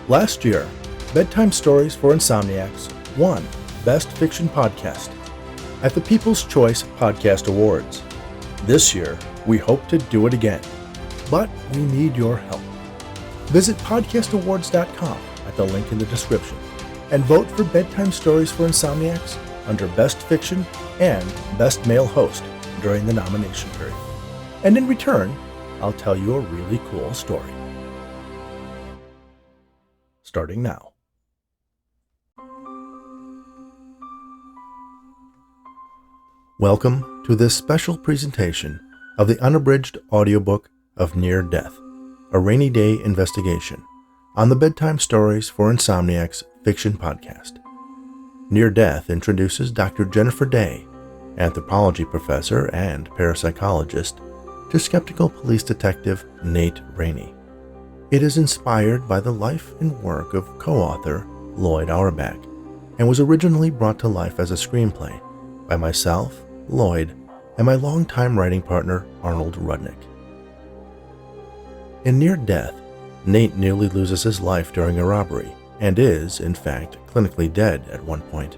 Last year, Bedtime Stories for Insomniacs won Best Fiction Podcast at the People's Choice Podcast Awards. This year, we hope to do it again, but we need your help. Visit podcastawards.com at the link in the description and vote for Bedtime Stories for Insomniacs under Best Fiction and Best Male Host during the nomination period. And in return, I'll tell you a really cool story. Starting now. Welcome to this special presentation of the unabridged audiobook of Near Death, a rainy day investigation on the Bedtime Stories for Insomniacs fiction podcast. Near Death introduces Dr. Jennifer Day, anthropology professor and parapsychologist, to skeptical police detective Nate Rainey. It is inspired by the life and work of co-author Lloyd Auerbach and was originally brought to life as a screenplay by myself, Lloyd, and my longtime writing partner Arnold Rudnick. In Near Death, Nate nearly loses his life during a robbery and is, in fact, clinically dead at one point.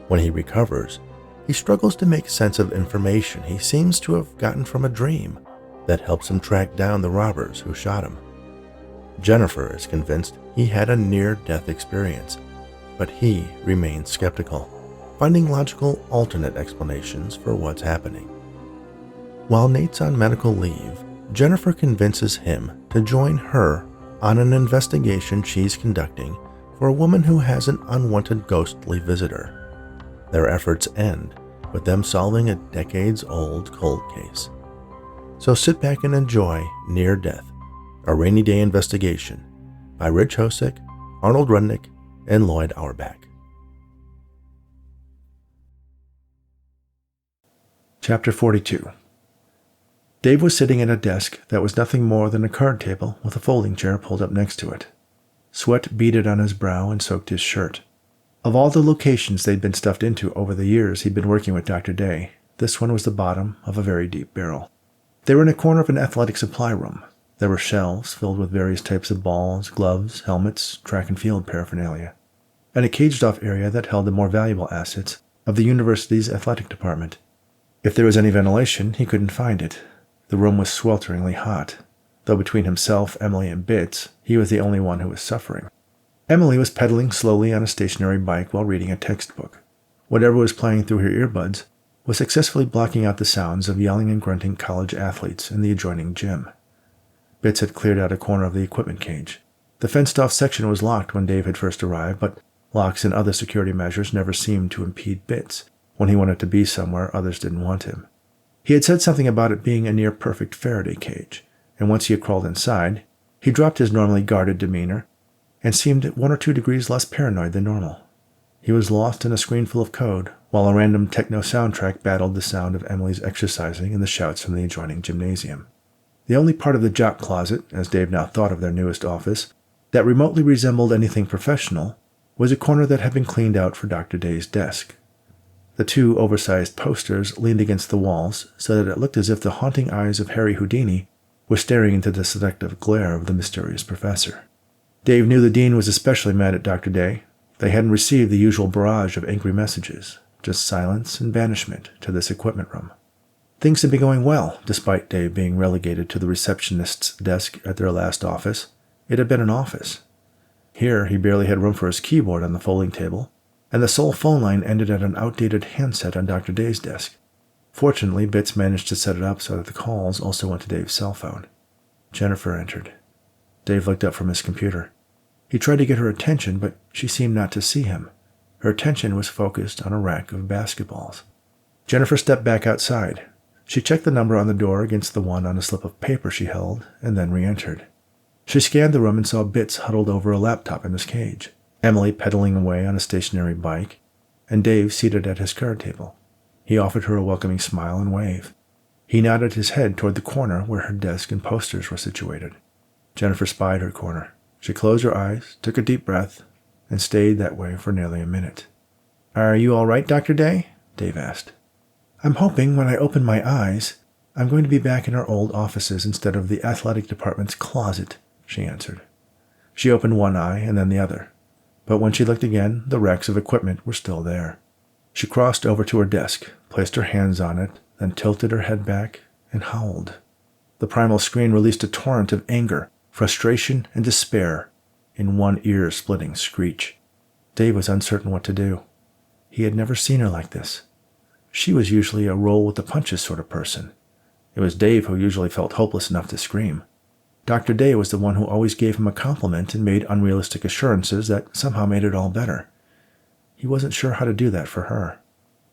When he recovers, he struggles to make sense of information he seems to have gotten from a dream that helps him track down the robbers who shot him. Jennifer is convinced he had a near-death experience, but he remains skeptical, finding logical alternate explanations for what's happening. While Nate's on medical leave, Jennifer convinces him to join her on an investigation she's conducting for a woman who has an unwanted ghostly visitor. Their efforts end with them solving a decades-old cold case. So sit back and enjoy Near Death, a rainy day investigation by Rich Hosick, Arnold Rudnick, and Lloyd Auerbach. Chapter 42. Dave was sitting at a desk that was nothing more than a card table with a folding chair pulled up next to it. Sweat beaded on his brow and soaked his shirt. Of all the locations they'd been stuffed into over the years he'd been working with Dr. Day, this one was the bottom of a very deep barrel. They were in a corner of an athletic supply room. There were shelves filled with various types of balls, gloves, helmets, track and field paraphernalia, and a caged-off area that held the more valuable assets of the university's athletic department. If there was any ventilation, he couldn't find it. The room was swelteringly hot, though between himself, Emily, and Bitts, he was the only one who was suffering. Emily was pedaling slowly on a stationary bike while reading a textbook. Whatever was playing through her earbuds was successfully blocking out the sounds of yelling and grunting college athletes in the adjoining gym. Bitts had cleared out a corner of the equipment cage. The fenced-off section was locked when Dave had first arrived, but locks and other security measures never seemed to impede Bitts. When he wanted to be somewhere, others didn't want him. He had said something about it being a near-perfect Faraday cage, and once he had crawled inside, he dropped his normally guarded demeanor and seemed 1 or 2 degrees less paranoid than normal. He was lost in a screen full of code, while a random techno soundtrack battled the sound of Emily's exercising and the shouts from the adjoining gymnasium. The only part of the jock closet, as Dave now thought of their newest office, that remotely resembled anything professional was a corner that had been cleaned out for Dr. Day's desk. The 2 oversized posters leaned against the walls so that it looked as if the haunting eyes of Harry Houdini were staring into the seductive glare of the mysterious professor. Dave knew the dean was especially mad at Dr. Day. They hadn't received the usual barrage of angry messages, just silence and banishment to this equipment room. Things had been going well, despite Dave being relegated to the receptionist's desk at their last office. It had been an office. Here he barely had room for his keyboard on the folding table, and the sole phone line ended at an outdated handset on Dr. Day's desk. Fortunately, Bitts managed to set it up so that the calls also went to Dave's cell phone. Jennifer entered. Dave looked up from his computer. He tried to get her attention, but she seemed not to see him. Her attention was focused on a rack of basketballs. Jennifer stepped back outside. She checked the number on the door against the one on a slip of paper she held, and then re-entered. She scanned the room and saw Bitts huddled over a laptop in his cage, Emily pedaling away on a stationary bike, and Dave seated at his card table. He offered her a welcoming smile and wave. He nodded his head toward the corner where her desk and posters were situated. Jennifer spied her corner. She closed her eyes, took a deep breath, and stayed that way for nearly a minute. "Are you all right, Dr. Day?" Dave asked. "I'm hoping when I open my eyes, I'm going to be back in our old offices instead of the athletic department's closet," she answered. She opened one eye and then the other, but when she looked again, the wrecks of equipment were still there. She crossed over to her desk, placed her hands on it, then tilted her head back and howled. The primal scream released a torrent of anger, frustration, and despair in one ear-splitting screech. Dave was uncertain what to do. He had never seen her like this. She was usually a roll-with-the-punches sort of person. It was Dave who usually felt hopeless enough to scream. Dr. Day was the one who always gave him a compliment and made unrealistic assurances that somehow made it all better. He wasn't sure how to do that for her.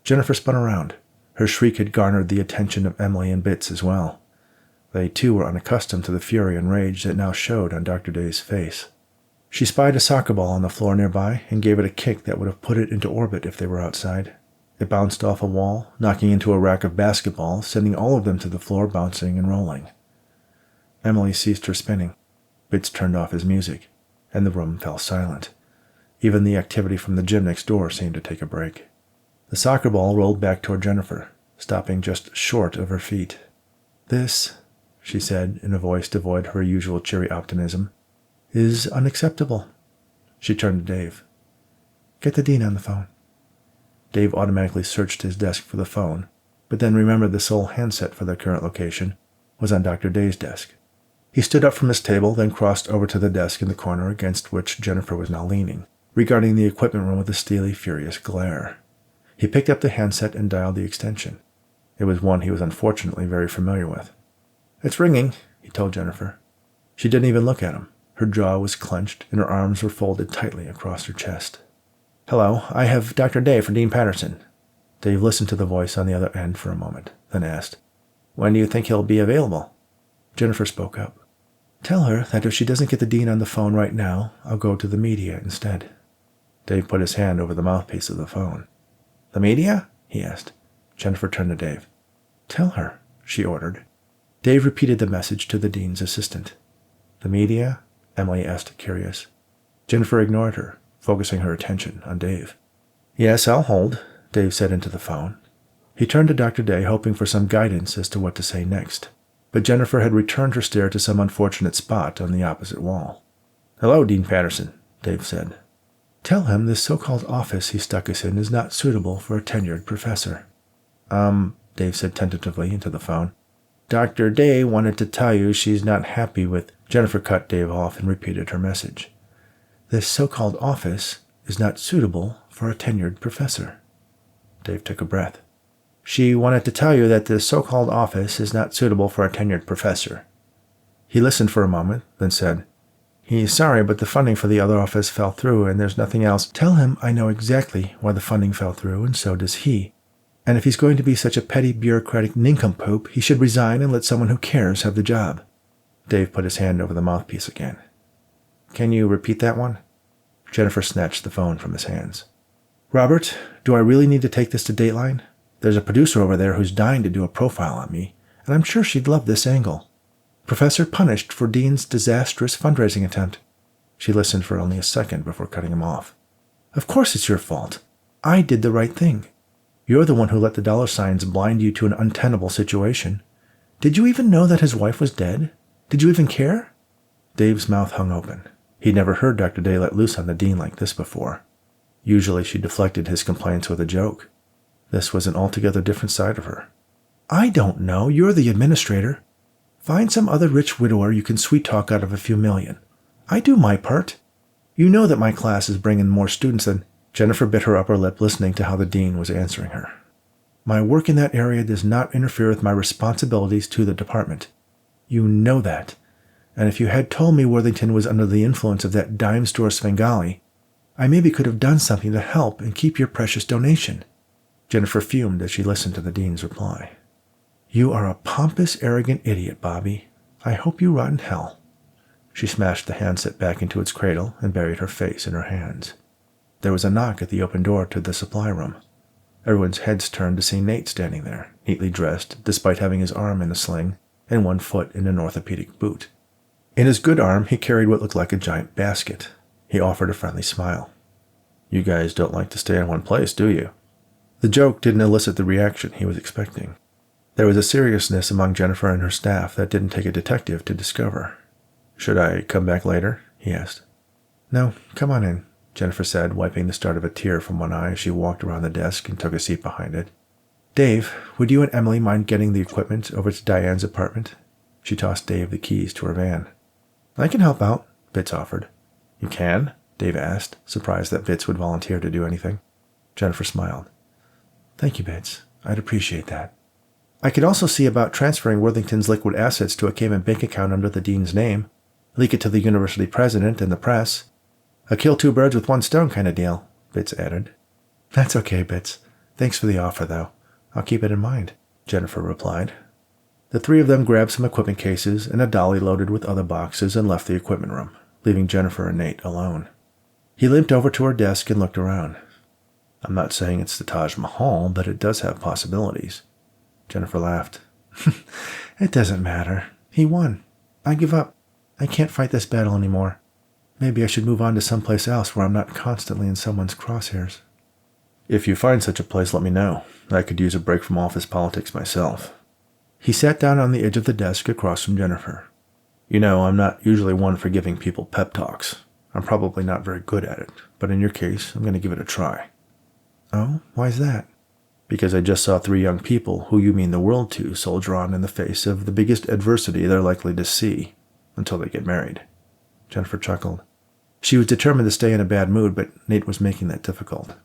Jennifer spun around. Her shriek had garnered the attention of Emily and Bitts as well. They too were unaccustomed to the fury and rage that now showed on Dr. Day's face. She spied a soccer ball on the floor nearby and gave it a kick that would have put it into orbit if they were outside. It bounced off a wall, knocking into a rack of basketballs, sending all of them to the floor, bouncing and rolling. Emily ceased her spinning. Bitts turned off his music, and the room fell silent. Even the activity from the gym next door seemed to take a break. The soccer ball rolled back toward Jennifer, stopping just short of her feet. "This," she said in a voice devoid of her usual cheery optimism, "is unacceptable." She turned to Dave. "Get the dean on the phone." Dave automatically searched his desk for the phone, but then remembered the sole handset for their current location was on Dr. Day's desk. He stood up from his table, then crossed over to the desk in the corner against which Jennifer was now leaning, regarding the equipment room with a steely, furious glare. He picked up the handset and dialed the extension. It was one he was unfortunately very familiar with. "It's ringing," he told Jennifer. She didn't even look at him. Her jaw was clenched, and her arms were folded tightly across her chest. "Hello, I have Dr. Day for Dean Patterson." Dave listened to the voice on the other end for a moment, then asked, "When do you think he'll be available?" Jennifer spoke up. "Tell her that if she doesn't get the dean on the phone right now, I'll go to the media instead." Dave put his hand over the mouthpiece of the phone. "The media?" he asked. Jennifer turned to Dave. "Tell her," she ordered. Dave repeated the message to the dean's assistant. "The media?" Emily asked, curious. Jennifer ignored her, focusing her attention on Dave. "Yes, I'll hold," Dave said into the phone. He turned to Dr. Day, hoping for some guidance as to what to say next, but Jennifer had returned her stare to some unfortunate spot on the opposite wall. "Hello, Dean Patterson," Dave said. "Tell him this so-called office he stuck us in is not suitable for a tenured professor." Dave said tentatively into the phone. "Dr. Day wanted to tell you she's not happy with—" Jennifer cut Dave off and repeated her message. "This so-called office is not suitable for a tenured professor." Dave took a breath. "She wanted to tell you that this so-called office is not suitable for a tenured professor." He listened for a moment, then said, "He's sorry, but the funding for the other office fell through, and there's nothing else." "Tell him I know exactly why the funding fell through, and so does he. And if he's going to be such a petty bureaucratic nincompoop, he should resign and let someone who cares have the job." Dave put his hand over the mouthpiece again. "Can you repeat that one?" Jennifer snatched the phone from his hands. "Robert, do I really need to take this to Dateline? There's a producer over there who's dying to do a profile on me, and I'm sure she'd love this angle. Professor punished for Dean's disastrous fundraising attempt." She listened for only a second before cutting him off. "Of course it's your fault. I did the right thing. You're the one who let the dollar signs blind you to an untenable situation. Did you even know that his wife was dead? Did you even care?" Dave's mouth hung open. He'd never heard Dr. Day let loose on the dean like this before. Usually she deflected his complaints with a joke. This was an altogether different side of her. "I don't know. You're the administrator. Find some other rich widower you can sweet-talk out of a few million. I do my part. You know that my class is bringing more students than—" Jennifer bit her upper lip, listening to how the dean was answering her. "My work in that area does not interfere with my responsibilities to the department. You know that. And if you had told me Worthington was under the influence of that dime store Svengali, I maybe could have done something to help and keep your precious donation." Jennifer fumed as she listened to the dean's reply. "You are a pompous, arrogant idiot, Bobby. I hope you rot in hell." She smashed the handset back into its cradle and buried her face in her hands. There was a knock at the open door to the supply room. Everyone's heads turned to see Nate standing there, neatly dressed, despite having his arm in a sling and one foot in an orthopedic boot. In his good arm, he carried what looked like a giant basket. He offered a friendly smile. "You guys don't like to stay in one place, do you?" The joke didn't elicit the reaction he was expecting. There was a seriousness among Jennifer and her staff that didn't take a detective to discover. "Should I come back later?" he asked. No, come on in, Jennifer said, wiping the start of a tear from one eye as she walked around the desk and took a seat behind it. Dave, would you and Emily mind getting the equipment over to Diane's apartment? She tossed Dave the keys to her van. I can help out, Bitz offered. You can? Dave asked, surprised that Bitz would volunteer to do anything. Jennifer smiled. Thank you, Bitz. I'd appreciate that. I could also see about transferring Worthington's liquid assets to a Cayman bank account under the dean's name, leak it to the university president and the press. A kill two birds with one stone kind of deal, Bitz added. That's okay, Bitz. Thanks for the offer, though. I'll keep it in mind, Jennifer replied. The three of them grabbed some equipment cases and a dolly loaded with other boxes and left the equipment room, leaving Jennifer and Nate alone. He limped over to her desk and looked around. I'm not saying it's the Taj Mahal, but it does have possibilities. Jennifer laughed. It doesn't matter. He won. I give up. I can't fight this battle anymore. Maybe I should move on to someplace else where I'm not constantly in someone's crosshairs. If you find such a place, let me know. I could use a break from office politics myself. He sat down on the edge of the desk across from Jennifer. You know, I'm not usually one for giving people pep talks. I'm probably not very good at it, but in your case, I'm going to give it a try. Oh, why's that? Because I just saw 3 young people who you mean the world to soldier on in the face of the biggest adversity they're likely to see until they get married. Jennifer chuckled. She was determined to stay in a bad mood, but Nate was making that difficult.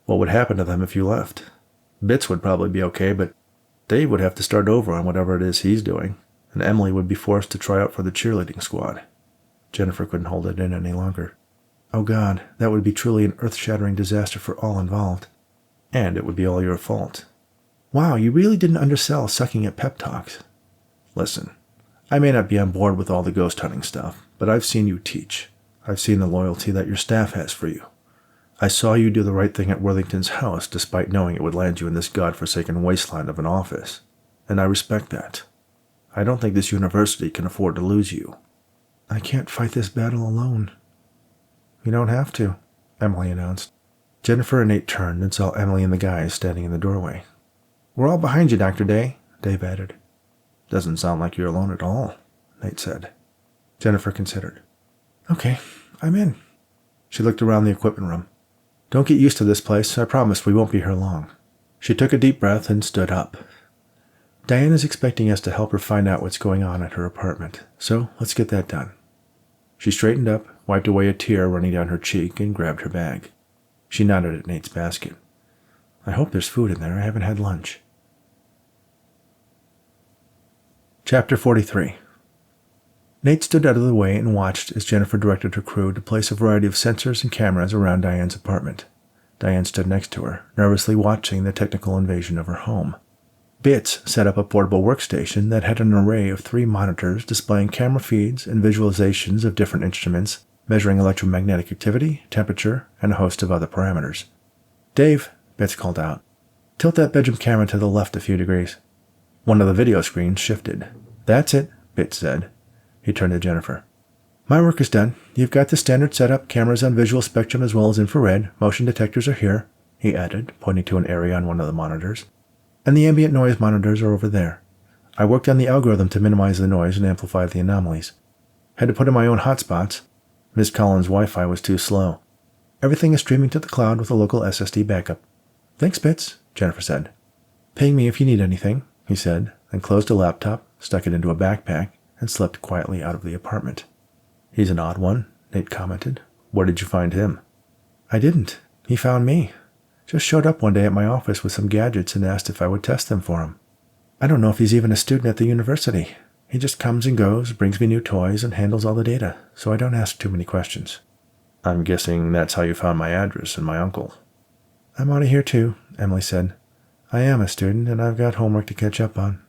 What would happen to them if you left? Bitz would probably be okay, but Dave would have to start over on whatever it is he's doing, and Emily would be forced to try out for the cheerleading squad. Jennifer couldn't hold it in any longer. Oh God, that would be truly an earth-shattering disaster for all involved. And it would be all your fault. Wow, you really didn't undersell sucking at pep talks. Listen, I may not be on board with all the ghost hunting stuff, but I've seen you teach. I've seen the loyalty that your staff has for you. I saw you do the right thing at Worthington's house despite knowing it would land you in this godforsaken wasteland of an office, and I respect that. I don't think this university can afford to lose you. I can't fight this battle alone. You don't have to, Emily announced. Jennifer and Nate turned and saw Emily and the guys standing in the doorway. We're all behind you, Dr. Day, Dave added. Doesn't sound like you're alone at all, Nate said. Jennifer considered. Okay, I'm in. She looked around the equipment room. Don't get used to this place. I promise we won't be here long. She took a deep breath and stood up. Diane is expecting us to help her find out what's going on at her apartment, so let's get that done. She straightened up, wiped away a tear running down her cheek, and grabbed her bag. She nodded at Nate's basket. I hope there's food in there. I haven't had lunch. Chapter 43. Nate stood out of the way and watched as Jennifer directed her crew to place a variety of sensors and cameras around Diane's apartment. Diane stood next to her, nervously watching the technical invasion of her home. Bitz set up a portable workstation that had an array of 3 monitors displaying camera feeds and visualizations of different instruments, measuring electromagnetic activity, temperature, and a host of other parameters. Dave, Bitz called out, tilt that bedroom camera to the left a few degrees. One of the video screens shifted. That's it, Bitz said. He turned to Jennifer. My work is done. You've got the standard setup, cameras on visual spectrum as well as infrared. Motion detectors are here, he added, pointing to an area on one of the monitors. And the ambient noise monitors are over there. I worked on the algorithm to minimize the noise and amplify the anomalies. Had to put in my own hotspots. Ms. Collins' Wi-Fi was too slow. Everything is streaming to the cloud with a local SSD backup. Thanks, Bitz, Jennifer said. Ping me if you need anything, he said, then closed a laptop, stuck it into a backpack, and slipped quietly out of the apartment. He's an odd one, Nate commented. Where did you find him? I didn't. He found me. Just showed up one day at my office with some gadgets and asked if I would test them for him. I don't know if he's even a student at the university. He just comes and goes, brings me new toys, and handles all the data, so I don't ask too many questions. I'm guessing that's how you found my address and my uncle. I'm out of here too, Emily said. I am a student, and I've got homework to catch up on.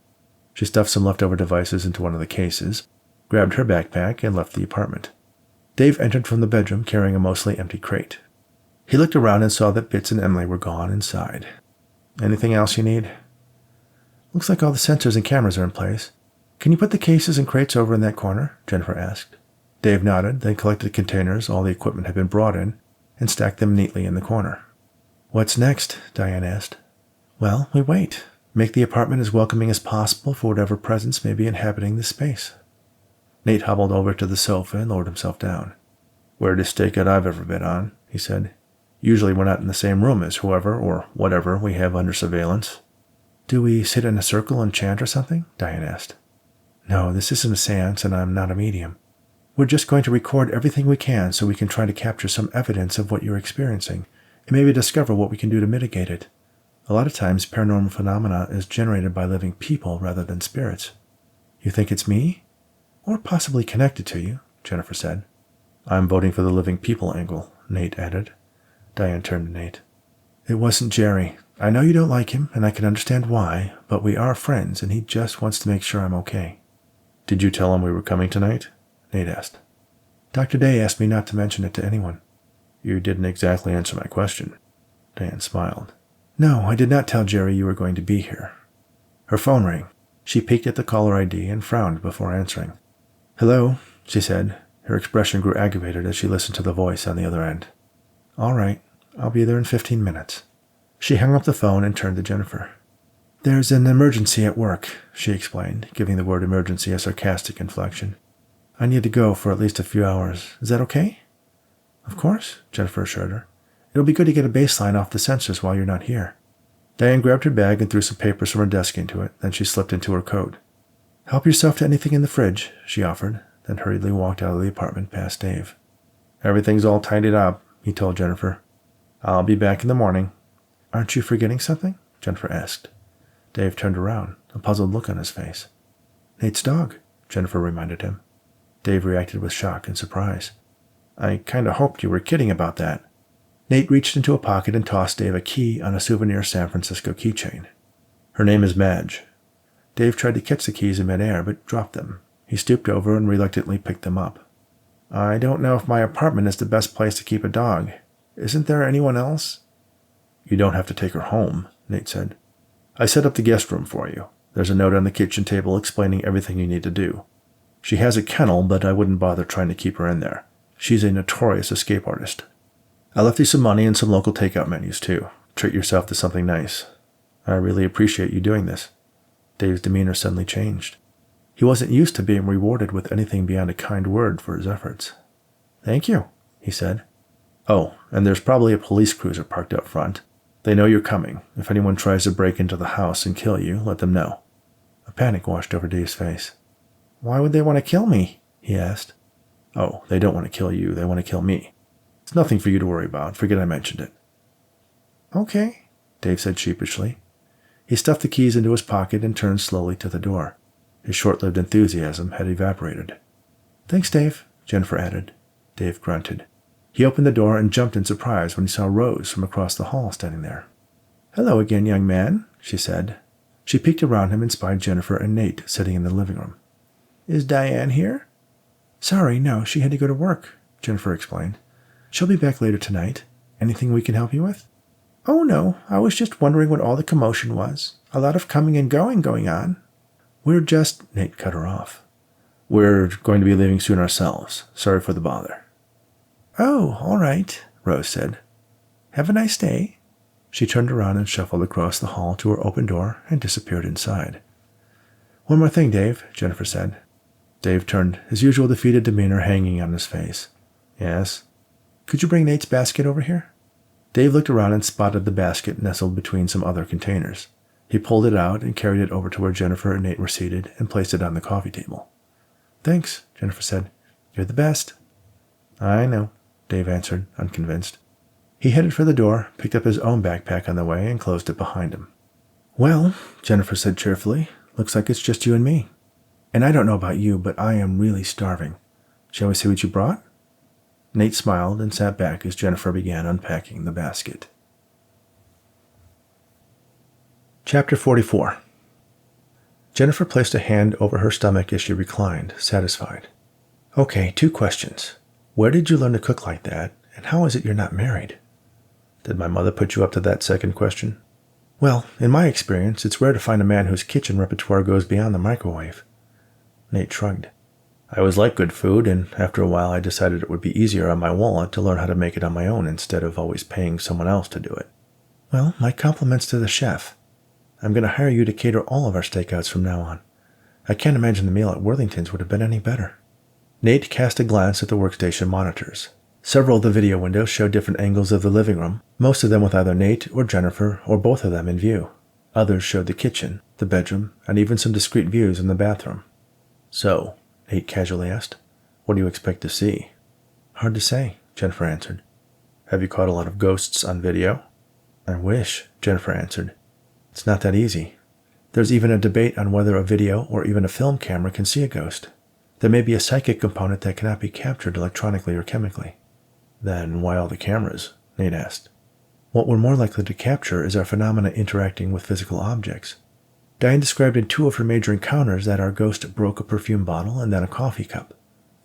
She stuffed some leftover devices into one of the cases, grabbed her backpack, and left the apartment. Dave entered from the bedroom carrying a mostly empty crate. He looked around and saw that Bitz and Emily were gone and sighed. Anything else you need? Looks like all the sensors and cameras are in place. Can you put the cases and crates over in that corner? Jennifer asked. Dave nodded, then collected the containers all the equipment had been brought in and stacked them neatly in the corner. What's next? Diane asked. Well, we wait. Make the apartment as welcoming as possible for whatever presence may be inhabiting this space. Nate hobbled over to the sofa and lowered himself down. Weirdest stakeout I've ever been on, he said. Usually we're not in the same room as whoever or whatever we have under surveillance. Do we sit in a circle and chant or something? Diane asked. No, this isn't a seance and I'm not a medium. We're just going to record everything we can so we can try to capture some evidence of what you're experiencing and maybe discover what we can do to mitigate it. A lot of times paranormal phenomena is generated by living people rather than spirits. You think it's me? Or possibly connected to you, Jennifer said. I'm voting for the living people angle, Nate added. Diane turned to Nate. It wasn't Jerry. I know you don't like him, and I can understand why, but we are friends, and he just wants to make sure I'm okay. Did you tell him we were coming tonight? Nate asked. Dr. Day asked me not to mention it to anyone. You didn't exactly answer my question. Diane smiled. No, I did not tell Jerry you were going to be here. Her phone rang. She peeked at the caller ID and frowned before answering. Hello, she said. Her expression grew aggravated as she listened to the voice on the other end. All right, I'll be there in 15 minutes. She hung up the phone and turned to Jennifer. There's an emergency at work, she explained, giving the word emergency a sarcastic inflection. I need to go for at least a few hours. Is that okay? Of course, Jennifer assured her. It'll be good to get a baseline off the sensors while you're not here. Diane grabbed her bag and threw some papers from her desk into it, then she slipped into her coat. Help yourself to anything in the fridge, she offered, then hurriedly walked out of the apartment past Dave. Everything's all tidied up, he told Jennifer. I'll be back in the morning. Aren't you forgetting something? Jennifer asked. Dave turned around, a puzzled look on his face. Nate's dog, Jennifer reminded him. Dave reacted with shock and surprise. I kinda hoped you were kidding about that. Nate reached into a pocket and tossed Dave a key on a souvenir San Francisco keychain. Her name is Madge. Dave tried to catch the keys in midair, but dropped them. He stooped over and reluctantly picked them up. I don't know if my apartment is the best place to keep a dog. Isn't there anyone else? You don't have to take her home, Nate said. I set up the guest room for you. There's a note on the kitchen table explaining everything you need to do. She has a kennel, but I wouldn't bother trying to keep her in there. She's a notorious escape artist. I left you some money and some local takeout menus, too. Treat yourself to something nice. I really appreciate you doing this. Dave's demeanor suddenly changed. He wasn't used to being rewarded with anything beyond a kind word for his efforts. Thank you, he said. Oh, and there's probably a police cruiser parked up front. They know you're coming. If anyone tries to break into the house and kill you, let them know. A panic washed over Dave's face. Why would they want to kill me? He asked. Oh, they don't want to kill you. They want to kill me. It's nothing for you to worry about. Forget I mentioned it. Okay, Dave said sheepishly. He stuffed the keys into his pocket and turned slowly to the door. His short-lived enthusiasm had evaporated. Thanks, Dave, Jennifer added. Dave grunted. He opened the door and jumped in surprise when he saw Rose from across the hall standing there. Hello again, young man, she said. She peeked around him and spied Jennifer and Nate sitting in the living room. Is Diane here? Sorry, no, she had to go to work, Jennifer explained. She'll be back later tonight. Anything we can help you with? Oh, no, I was just wondering what all the commotion was. A lot of coming and going on. Nate cut her off. We're going to be leaving soon ourselves. Sorry for the bother. Oh, all right, Rose said. Have a nice day. She turned around and shuffled across the hall to her open door and disappeared inside. One more thing, Dave, Jennifer said. Dave turned, his usual defeated demeanor hanging on his face. Yes? Could you bring Nate's basket over here? Dave looked around and spotted the basket nestled between some other containers. He pulled it out and carried it over to where Jennifer and Nate were seated and placed it on the coffee table. Thanks, Jennifer said. You're the best. I know, Dave answered, unconvinced. He headed for the door, picked up his own backpack on the way, and closed it behind him. Well, Jennifer said cheerfully, looks like it's just you and me. And I don't know about you, but I am really starving. Shall we see what you brought? Nate smiled and sat back as Jennifer began unpacking the basket. Chapter 44. Jennifer placed a hand over her stomach as she reclined, satisfied. Okay, 2 questions. Where did you learn to cook like that, and how is it you're not married? Did my mother put you up to that second question? Well, in my experience, it's rare to find a man whose kitchen repertoire goes beyond the microwave. Nate shrugged. I always liked good food, and after a while I decided it would be easier on my wallet to learn how to make it on my own instead of always paying someone else to do it. Well, my compliments to the chef. I'm going to hire you to cater all of our stakeouts from now on. I can't imagine the meal at Worthington's would have been any better. Nate cast a glance at the workstation monitors. Several of the video windows showed different angles of the living room, most of them with either Nate or Jennifer or both of them in view. Others showed the kitchen, the bedroom, and even some discrete views in the bathroom. "So," Nate casually asked, "what do you expect to see?" "Hard to say," Jennifer answered. "Have you caught a lot of ghosts on video?" "I wish," Jennifer answered. "It's not that easy. There's even a debate on whether a video or even a film camera can see a ghost. There may be a psychic component that cannot be captured electronically or chemically." "Then why all the cameras?" Nate asked. "What we're more likely to capture is our phenomena interacting with physical objects. Diane described in 2 of her major encounters that our ghost broke a perfume bottle and then a coffee cup.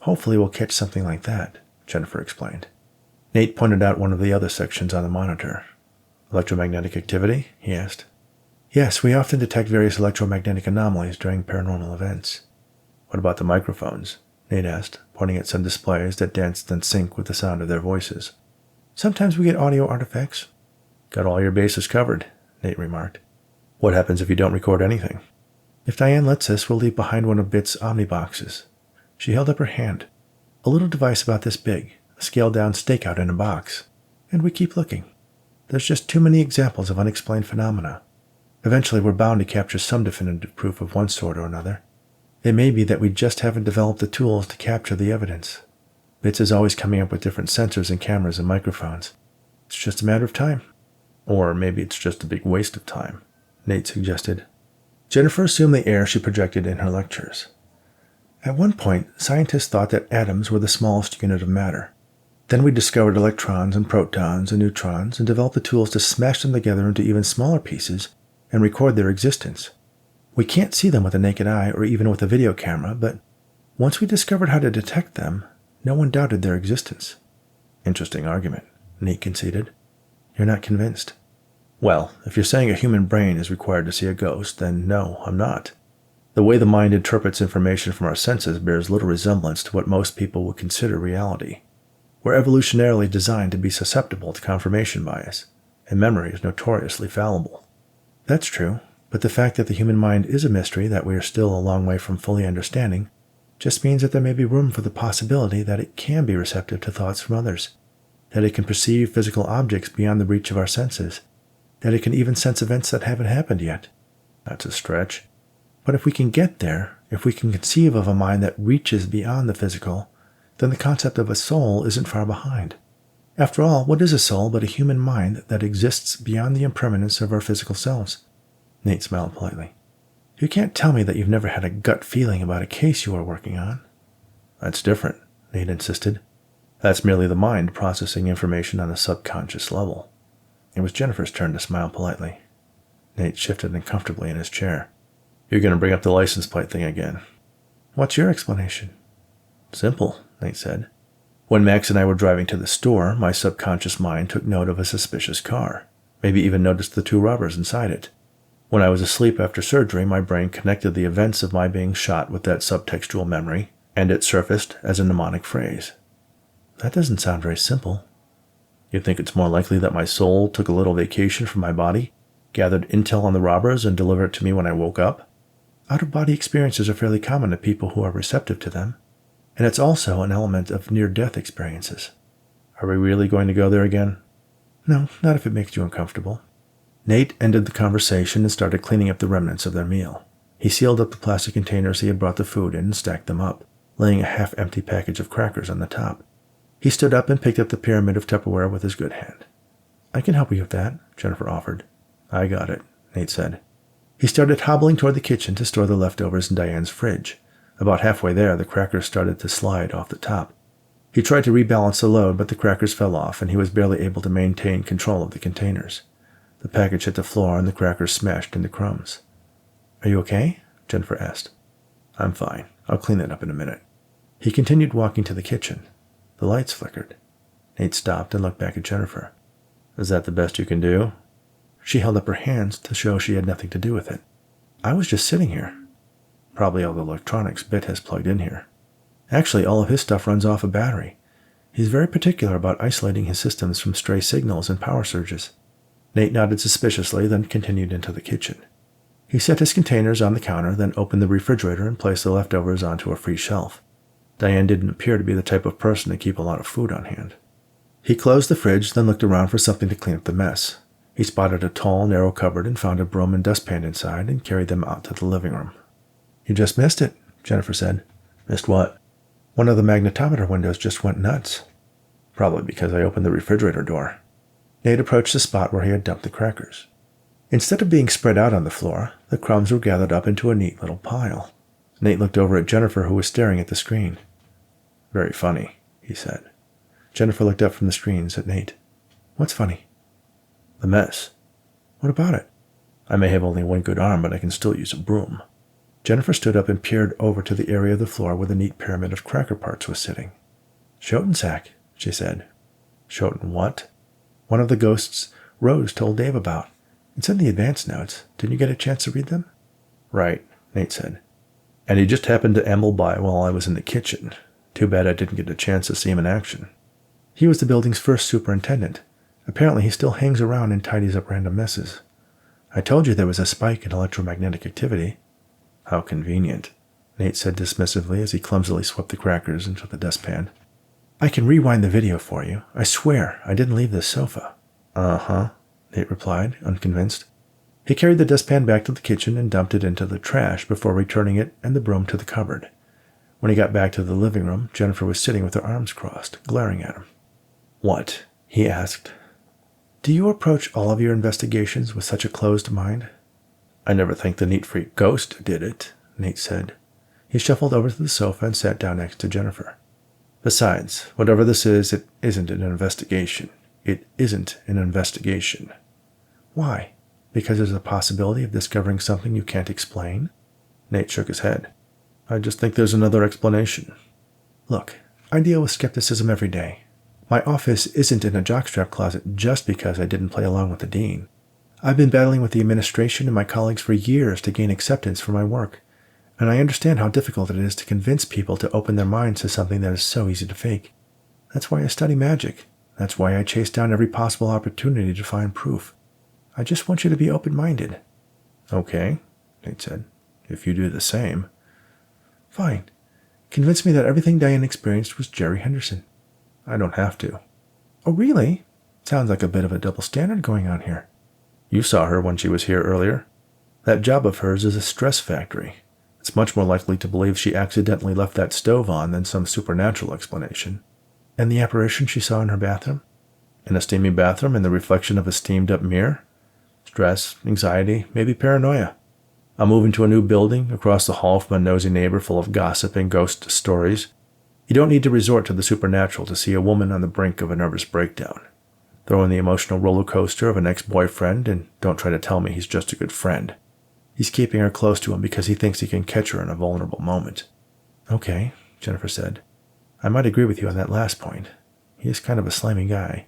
Hopefully we'll catch something like that," Jennifer explained. Nate pointed out one of the other sections on the monitor. "Electromagnetic activity?" he asked. "Yes, we often detect various electromagnetic anomalies during paranormal events." "What about the microphones?" Nate asked, pointing at some displays that danced in sync with the sound of their voices. "Sometimes we get audio artifacts." "Got all your bases covered," Nate remarked. "What happens if you don't record anything?" "If Diane lets us, we'll leave behind one of Bit's omniboxes." She held up her hand. "A little device about this big, a scaled-down stakeout in a box. And we keep looking. There's just too many examples of unexplained phenomena. Eventually we're bound to capture some definitive proof of one sort or another. It may be that we just haven't developed the tools to capture the evidence. Bits is always coming up with different sensors and cameras and microphones. It's just a matter of time." "Or maybe it's just a big waste of time," Nate suggested. Jennifer assumed the air she projected in her lectures. "At one point, scientists thought that atoms were the smallest unit of matter. Then we discovered electrons and protons and neutrons and developed the tools to smash them together into even smaller pieces and record their existence. We can't see them with the naked eye or even with a video camera, but once we discovered how to detect them, no one doubted their existence." "Interesting argument," Nate conceded. "You're not convinced?" "Well, if you're saying a human brain is required to see a ghost, then no, I'm not. The way the mind interprets information from our senses bears little resemblance to what most people would consider reality. We're evolutionarily designed to be susceptible to confirmation bias, and memory is notoriously fallible." "That's true, but the fact that the human mind is a mystery that we are still a long way from fully understanding just means that there may be room for the possibility that it can be receptive to thoughts from others, that it can perceive physical objects beyond the reach of our senses, that it can even sense events that haven't happened yet." "That's a stretch." "But if we can get there, if we can conceive of a mind that reaches beyond the physical, then the concept of a soul isn't far behind. After all, what is a soul but a human mind that exists beyond the impermanence of our physical selves?" Nate smiled politely. "You can't tell me that you've never had a gut feeling about a case you are working on." "That's different," Nate insisted. "That's merely the mind processing information on a subconscious level." It was Jennifer's turn to smile politely. Nate shifted uncomfortably in his chair. "You're going to bring up the license plate thing again." "What's your explanation?" "Simple," Nate said. "When Max and I were driving to the store, my subconscious mind took note of a suspicious car, maybe even noticed the 2 robbers inside it. When I was asleep after surgery, my brain connected the events of my being shot with that subtextual memory, and it surfaced as a mnemonic phrase." "That doesn't sound very simple." "You think it's more likely that my soul took a little vacation from my body, gathered intel on the robbers, and delivered it to me when I woke up?" "Out-of-body experiences are fairly common to people who are receptive to them, and it's also an element of near-death experiences." "Are we really going to go there again?" "No, not if it makes you uncomfortable." Nate ended the conversation and started cleaning up the remnants of their meal. He sealed up the plastic containers he had brought the food in and stacked them up, laying a half-empty package of crackers on the top. He stood up and picked up the pyramid of Tupperware with his good hand. "I can help you with that," Jennifer offered. "I got it," Nate said. He started hobbling toward the kitchen to store the leftovers in Diane's fridge. About halfway there, the crackers started to slide off the top. He tried to rebalance the load, but the crackers fell off, and he was barely able to maintain control of the containers. The package hit the floor, and the crackers smashed into crumbs. "Are you okay?" Jennifer asked. "I'm fine. I'll clean it up in a minute." He continued walking to the kitchen. The lights flickered. Nate stopped and looked back at Jennifer. "Is that the best you can do?" She held up her hands to show she had nothing to do with it. "I was just sitting here." "Probably all the electronics Bit has plugged in here." "Actually, all of his stuff runs off a battery. He's very particular about isolating his systems from stray signals and power surges." Nate nodded suspiciously, then continued into the kitchen. He set his containers on the counter, then opened the refrigerator and placed the leftovers onto a free shelf. Diane didn't appear to be the type of person to keep a lot of food on hand. He closed the fridge, then looked around for something to clean up the mess. He spotted a tall, narrow cupboard and found a broom and dustpan inside and carried them out to the living room. "You just missed it," Jennifer said. "Missed what?" "One of the magnetometer windows just went nuts." "Probably because I opened the refrigerator door." Nate approached the spot where he had dumped the crackers. Instead of being spread out on the floor, the crumbs were gathered up into a neat little pile. Nate looked over at Jennifer, who was staring at the screen. "Very funny," he said. Jennifer looked up from the screens at Nate. "What's funny?" "The mess." "What about it?" "I may have only one good arm, but I can still use a broom." Jennifer stood up and peered over to the area of the floor where the neat pyramid of cracker parts was sitting. "Schoensack," she said. "Schoten what?" "One of the ghosts Rose told Dave about. It's in the advance notes. Didn't you get a chance to read them?" "Right," Nate said. "And he just happened to amble by while I was in the kitchen. Too bad I didn't get a chance to see him in action." "He was the building's first superintendent. Apparently he still hangs around and tidies up random messes. I told you there was a spike in electromagnetic activity." "How convenient," Nate said dismissively as he clumsily swept the crackers into the dustpan. "I can rewind the video for you. I swear I didn't leave this sofa." "Uh-huh," Nate replied, unconvinced. He carried the dustpan back to the kitchen and dumped it into the trash before returning it and the broom to the cupboard. When he got back to the living room, Jennifer was sitting with her arms crossed, glaring at him. "What?" he asked. "Do you approach all of your investigations with such a closed mind?" "I never think the neat freak ghost did it," Nate said. He shuffled over to the sofa and sat down next to Jennifer. "Besides, whatever this is, it isn't an investigation. It isn't an investigation." "Why? Because there's a possibility of discovering something you can't explain?" Nate shook his head. "I just think there's another explanation." "Look, I deal with skepticism every day. My office isn't in a jockstrap closet just because I didn't play along with the dean. I've been battling with the administration and my colleagues for years to gain acceptance for my work, and I understand how difficult it is to convince people to open their minds to something that is so easy to fake. That's why I study magic. That's why I chase down every possible opportunity to find proof. I just want you to be open-minded." "Okay," Nate said. "If you do the same." "Fine. Convince me that everything Diane experienced was Jerry Henderson." "I don't have to." "Oh, really? Sounds like a bit of a double standard going on here." "You saw her when she was here earlier. That job of hers is a stress factory. It's much more likely to believe she accidentally left that stove on than some supernatural explanation." "And the apparition she saw in her bathroom?" "In a steamy bathroom in the reflection of a steamed-up mirror? Stress, anxiety, maybe paranoia. I'm moving to a new building across the hall from a nosy neighbor full of gossip and ghost stories. You don't need to resort to the supernatural to see a woman on the brink of a nervous breakdown. Throw in the emotional roller coaster of an ex-boyfriend, and don't try to tell me he's just a good friend. He's keeping her close to him because he thinks he can catch her in a vulnerable moment." "Okay," Jennifer said. "I might agree with you on that last point. He is kind of a slimy guy."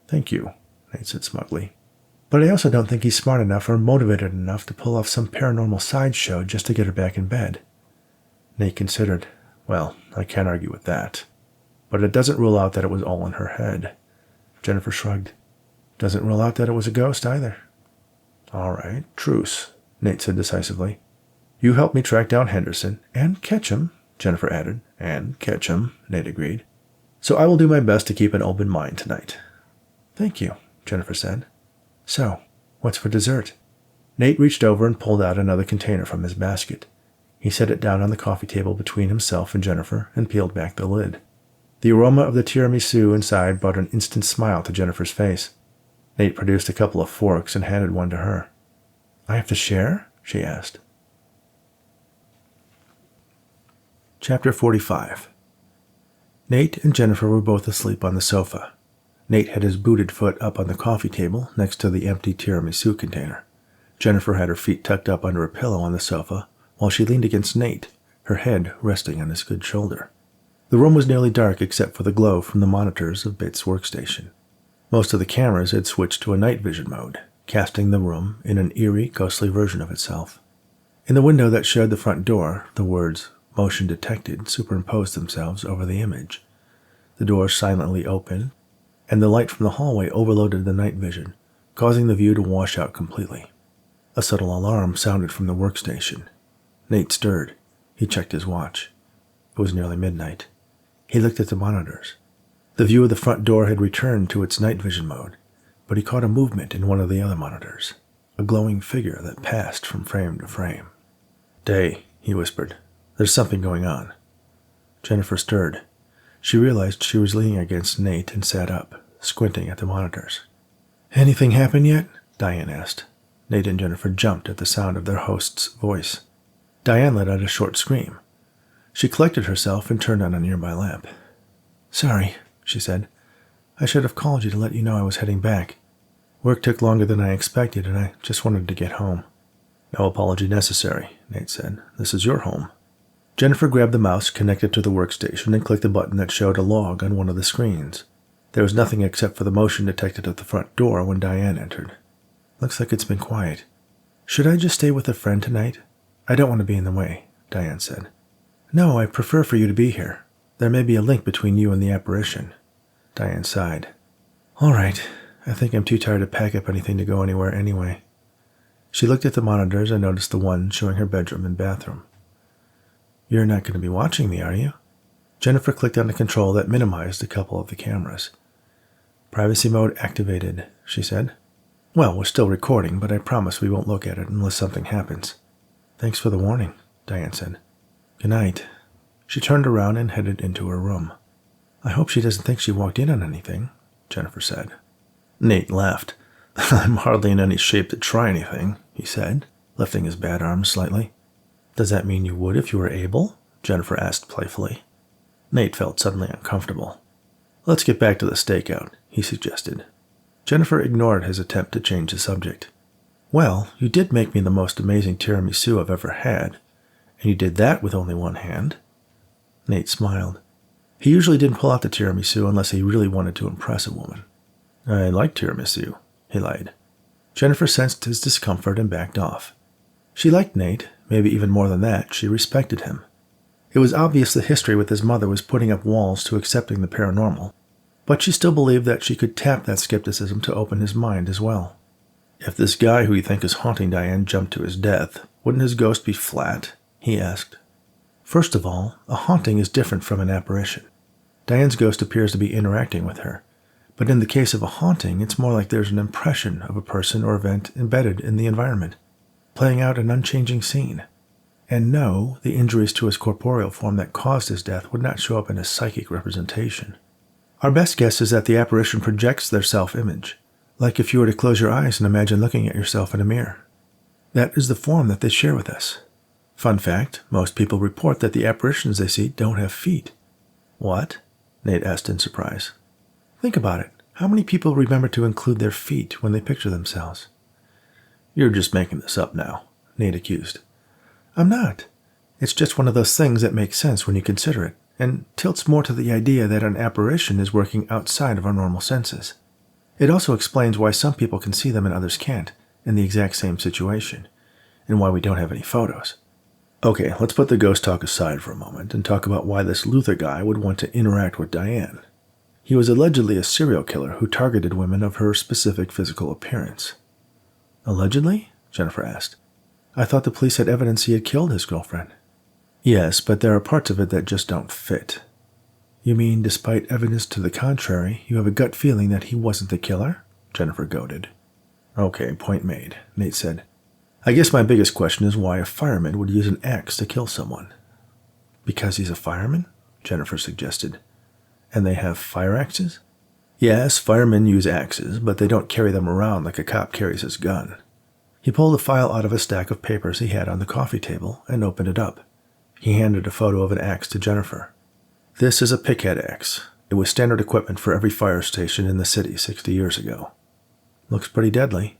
"Thank you," Nate said smugly. "But I also don't think he's smart enough or motivated enough to pull off some paranormal sideshow just to get her back in bed." Nate considered. "Well, I can't argue with that. But it doesn't rule out that it was all in her head." Jennifer shrugged. "Doesn't rule out that it was a ghost either." "All right, truce," Nate said decisively. "You help me track down Henderson, and catch him," Jennifer added. "And catch him," Nate agreed. "So I will do my best to keep an open mind tonight." "Thank you," Jennifer said. "So, what's for dessert?" Nate reached over and pulled out another container from his basket. He set it down on the coffee table between himself and Jennifer and peeled back the lid. The aroma of the tiramisu inside brought an instant smile to Jennifer's face. Nate produced a couple of forks and handed one to her. "I have to share?" she asked. Chapter 45. Nate and Jennifer were both asleep on the sofa. Nate had his booted foot up on the coffee table next to the empty tiramisu container. Jennifer had her feet tucked up under a pillow on the sofa, while she leaned against Nate, her head resting on his good shoulder. The room was nearly dark except for the glow from the monitors of Bit's workstation. Most of the cameras had switched to a night vision mode, casting the room in an eerie, ghostly version of itself. In the window that shared the front door, the words, "Motion detected," superimposed themselves over the image. The door silently opened, and the light from the hallway overloaded the night vision, causing the view to wash out completely. A subtle alarm sounded from the workstation. Nate stirred. He checked his watch. It was nearly midnight. He looked at the monitors. The view of the front door had returned to its night vision mode, but he caught a movement in one of the other monitors, a glowing figure that passed from frame to frame. "Day," he whispered. "There's something going on." Jennifer stirred. She realized she was leaning against Nate and sat up, squinting at the monitors. "Anything happen yet?" Diane asked. Nate and Jennifer jumped at the sound of their host's voice. Diane let out a short scream. She collected herself and turned on a nearby lamp. "Sorry," she said. "I should have called you to let you know I was heading back. Work took longer than I expected, and I just wanted to get home." "No apology necessary," Nate said. "This is your home." Jennifer grabbed the mouse connected to the workstation and clicked the button that showed a log on one of the screens. There was nothing except for the motion detected at the front door when Diane entered. "Looks like it's been quiet. Should I just stay with a friend tonight? I don't want to be in the way," Diane said. "No, I prefer for you to be here. There may be a link between you and the apparition." Diane sighed. "All right. I think I'm too tired to pack up anything to go anywhere anyway." She looked at the monitors and noticed the one showing her bedroom and bathroom. "You're not going to be watching me, are you?" Jennifer clicked on the control that minimized a couple of the cameras. "Privacy mode activated," she said. "Well, we're still recording, but I promise we won't look at it unless something happens." "Thanks for the warning," Diane said. "Good night." She turned around and headed into her room. "I hope she doesn't think she walked in on anything," Jennifer said. Nate laughed. "I'm hardly in any shape to try anything," he said, lifting his bad arm slightly. "Does that mean you would if you were able?" Jennifer asked playfully. Nate felt suddenly uncomfortable. "Let's get back to the stakeout," he suggested. Jennifer ignored his attempt to change the subject. "Well, you did make me the most amazing tiramisu I've ever had, and you did that with only one hand." Nate smiled. He usually didn't pull out the tiramisu unless he really wanted to impress a woman. "I like tiramisu," he lied. Jennifer sensed his discomfort and backed off. She liked Nate, maybe even more than that, she respected him. It was obvious the history with his mother was putting up walls to accepting the paranormal, but she still believed that she could tap that skepticism to open his mind as well. "If this guy who you think is haunting Diane jumped to his death, wouldn't his ghost be flat?" he asked. "First of all, a haunting is different from an apparition. Diane's ghost appears to be interacting with her, but in the case of a haunting, it's more like there's an impression of a person or event embedded in the environment, playing out an unchanging scene. And no, the injuries to his corporeal form that caused his death would not show up in a psychic representation. Our best guess is that the apparition projects their self-image, like if you were to close your eyes and imagine looking at yourself in a mirror. That is the form that they share with us. Fun fact, most people report that the apparitions they see don't have feet." "What?" Nate asked in surprise. "Think about it. How many people remember to include their feet when they picture themselves?" "You're just making this up now," Nate accused. "I'm not. It's just one of those things that makes sense when you consider it, and tilts more to the idea that an apparition is working outside of our normal senses. It also explains why some people can see them and others can't, in the exact same situation, and why we don't have any photos. Okay, let's put the ghost talk aside for a moment and talk about why this Luther guy would want to interact with Diane. He was allegedly a serial killer who targeted women of her specific physical appearance." "Allegedly?" Jennifer asked. "I thought the police had evidence he had killed his girlfriend." "Yes, but there are parts of it that just don't fit." "You mean, despite evidence to the contrary, you have a gut feeling that he wasn't the killer?" Jennifer goaded. "Okay, point made," Nate said. "I guess my biggest question is why a fireman would use an axe to kill someone." "Because he's a fireman?" Jennifer suggested. "And they have fire axes?" "Yes, firemen use axes, but they don't carry them around like a cop carries his gun." He pulled a file out of a stack of papers he had on the coffee table and opened it up. He handed a photo of an axe to Jennifer. "This is a pickhead axe. It was standard equipment for every fire station in the city 60 years ago. Looks pretty deadly."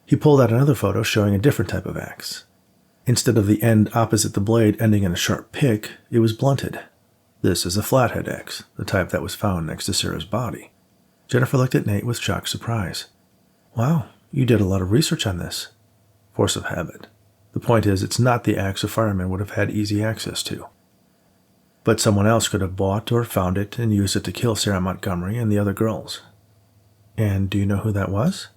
He pulled out another photo showing a different type of axe. Instead of the end opposite the blade ending in a sharp pick, it was blunted. "This is a flathead axe, the type that was found next to Sarah's body." Jennifer looked at Nate with shocked surprise. "Wow, you did a lot of research on this." "Force of habit. The point is, it's not the axe a fireman would have had easy access to. But someone else could have bought or found it and used it to kill Sarah Montgomery and the other girls." "And do you know who that was?"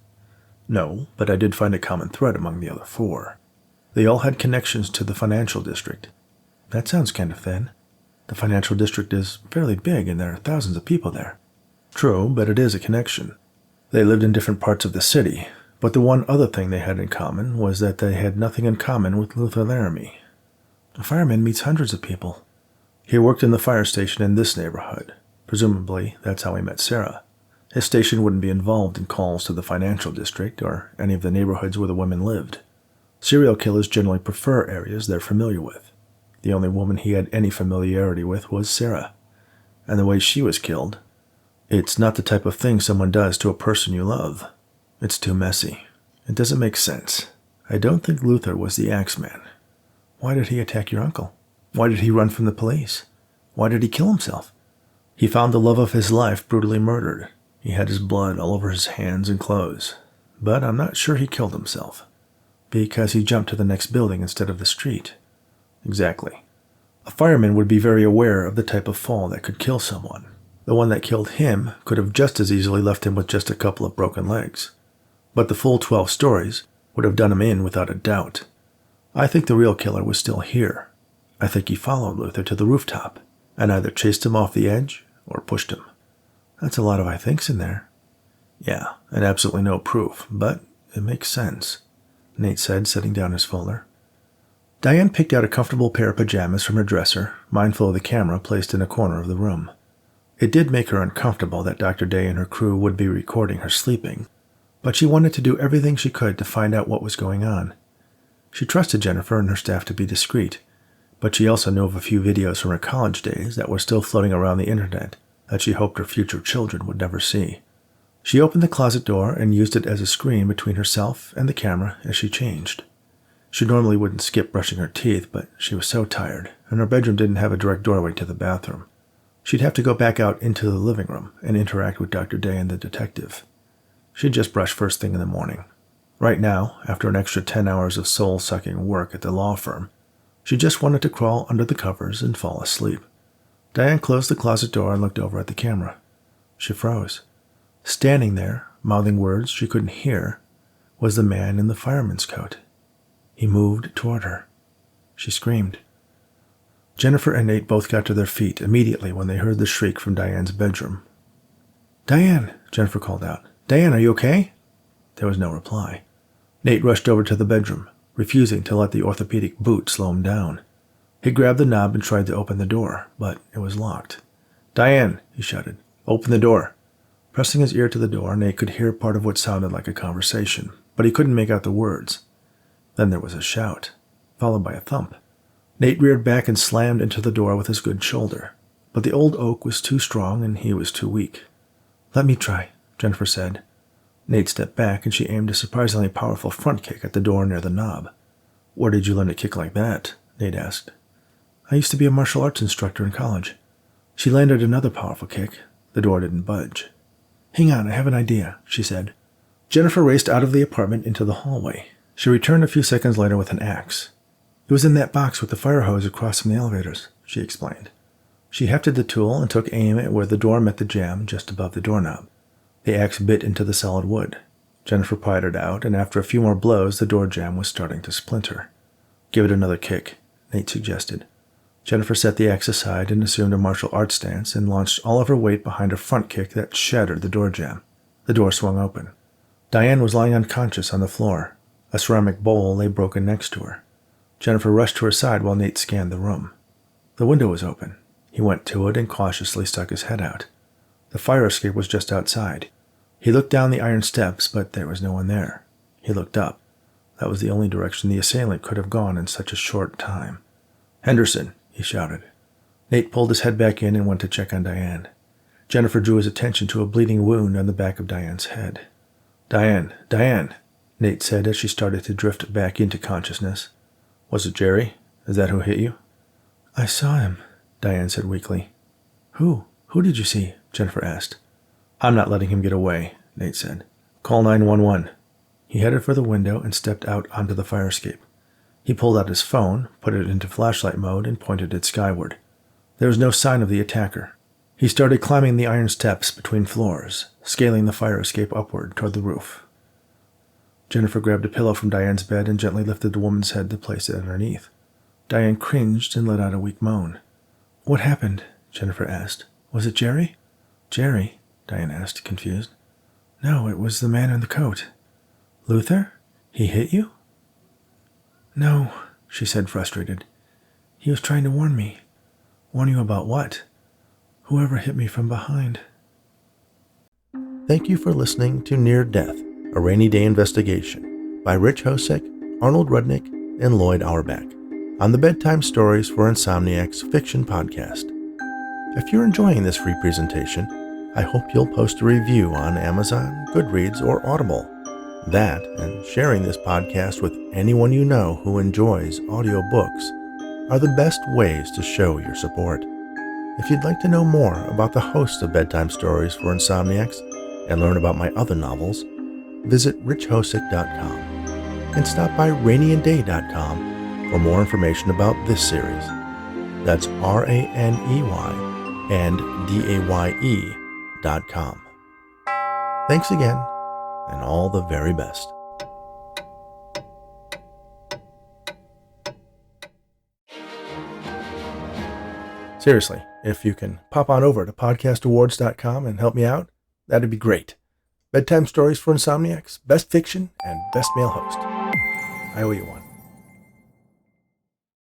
"No, but I did find a common thread among the other 4. They all had connections to the financial district." "That sounds kind of thin. The financial district is fairly big and there are thousands of people there. True, but it is a connection. They lived in different parts of the city, but the one other thing they had in common was that they had nothing in common with Luther Laramie. A fireman meets hundreds of people. He worked in the fire station in this neighborhood. Presumably, that's how he met Sarah. His station wouldn't be involved in calls to the financial district or any of the neighborhoods where the women lived. Serial killers generally prefer areas they're familiar with. The only woman he had any familiarity with was Sarah. And the way she was killed, it's not the type of thing someone does to a person you love. It's too messy. It doesn't make sense. I don't think Luther was the Axeman. Why did he attack your uncle? Why did he run from the police? Why did he kill himself? He found the love of his life brutally murdered. He had his blood all over his hands and clothes. But I'm not sure he killed himself. Because he jumped to the next building instead of the street. Exactly. A fireman would be very aware of the type of fall that could kill someone. The one that killed him could have just as easily left him with just a couple of broken legs. But the full 12 stories would have done him in without a doubt. I think the real killer was still here. I think he followed Luther to the rooftop and either chased him off the edge or pushed him. That's a lot of I thinks in there. Yeah, and absolutely no proof, but it makes sense, Nate said, setting down his folder. Diane picked out a comfortable pair of pajamas from her dresser, mindful of the camera placed in a corner of the room. It did make her uncomfortable that Dr. Day and her crew would be recording her sleeping, but she wanted to do everything she could to find out what was going on. She trusted Jennifer and her staff to be discreet, but she also knew of a few videos from her college days that were still floating around the internet that she hoped her future children would never see. She opened the closet door and used it as a screen between herself and the camera as she changed. She normally wouldn't skip brushing her teeth, but she was so tired, and her bedroom didn't have a direct doorway to the bathroom. She'd have to go back out into the living room and interact with Dr. Day and the detective. She'd just brush first thing in the morning. Right now, after an extra 10 hours of soul-sucking work at the law firm, she just wanted to crawl under the covers and fall asleep. Diane closed the closet door and looked over at the camera. She froze. Standing there, mouthing words she couldn't hear, was the man in the fireman's coat. He moved toward her. She screamed. Jennifer and Nate both got to their feet immediately when they heard the shriek from Diane's bedroom. "Diane!" Jennifer called out. "Diane, are you okay?" There was no reply. Nate rushed over to the bedroom, refusing to let the orthopedic boot slow him down. He grabbed the knob and tried to open the door, but it was locked. "Diane!" he shouted. "Open the door!" Pressing his ear to the door, Nate could hear part of what sounded like a conversation, but he couldn't make out the words. Then there was a shout, followed by a thump. Nate reared back and slammed into the door with his good shoulder, but the old oak was too strong and he was too weak. "Let me try," Jennifer said. Nate stepped back and she aimed a surprisingly powerful front kick at the door near the knob. "Where did you learn to kick like that?" Nate asked. "I used to be a martial arts instructor in college." She landed another powerful kick. The door didn't budge. "Hang on, I have an idea," she said. Jennifer raced out of the apartment into the hallway. She returned a few seconds later with an axe. "It was in that box with the fire hose across from the elevators," she explained. She hefted the tool and took aim at where the door met the jamb just above the doorknob. The axe bit into the solid wood. Jennifer pried it out, and after a few more blows, the door jamb was starting to splinter. "Give it another kick," Nate suggested. Jennifer set the axe aside and assumed a martial arts stance and launched all of her weight behind a front kick that shattered the door jamb. The door swung open. Diane was lying unconscious on the floor. A ceramic bowl lay broken next to her. Jennifer rushed to her side while Nate scanned the room. The window was open. He went to it and cautiously stuck his head out. The fire escape was just outside. He looked down the iron steps, but there was no one there. He looked up. That was the only direction the assailant could have gone in such a short time. "Henderson!" he shouted. Nate pulled his head back in and went to check on Diane. Jennifer drew his attention to a bleeding wound on the back of Diane's head. "Diane! Diane!" Nate said as she started to drift back into consciousness. "Was it Jerry? Is that who hit you?" "I saw him," Diane said weakly. "Who? Who did you see?" Jennifer asked. "I'm not letting him get away," Nate said. "Call 911. He headed for the window and stepped out onto the fire escape. He pulled out his phone, put it into flashlight mode, and pointed it skyward. There was no sign of the attacker. He started climbing the iron steps between floors, scaling the fire escape upward toward the roof. Jennifer grabbed a pillow from Diane's bed and gently lifted the woman's head to place it underneath. Diane cringed and let out a weak moan. "What happened?" Jennifer asked. "Was it Jerry?" "Jerry?" Diane asked, confused. No, it was the man in the coat. Luther? He hit you? No, she said, frustrated. He was trying to warn me. Warn you about what? Whoever hit me from behind. Thank you for listening to Near Death, a Rainy Day Investigation by Rich Hosek, Arnold Rudnick, and Lloyd Auerbach on the Bedtime Stories for Insomniacs fiction podcast. If you're enjoying this free presentation, I hope you'll post a review on Amazon, Goodreads, or Audible. That, and sharing this podcast with anyone you know who enjoys audiobooks, are the best ways to show your support. If you'd like to know more about the host of Bedtime Stories for Insomniacs and learn about my other novels, visit richhosek.com and stop by rainyandday.com for more information about this series. That's RANEYANDDAYE.com. Thanks again, and all the very best. Seriously, if you can pop on over to podcastawards.com and help me out, that'd be great. Bedtime Stories for Insomniacs, Best Fiction, and Best Male Host. I owe you one.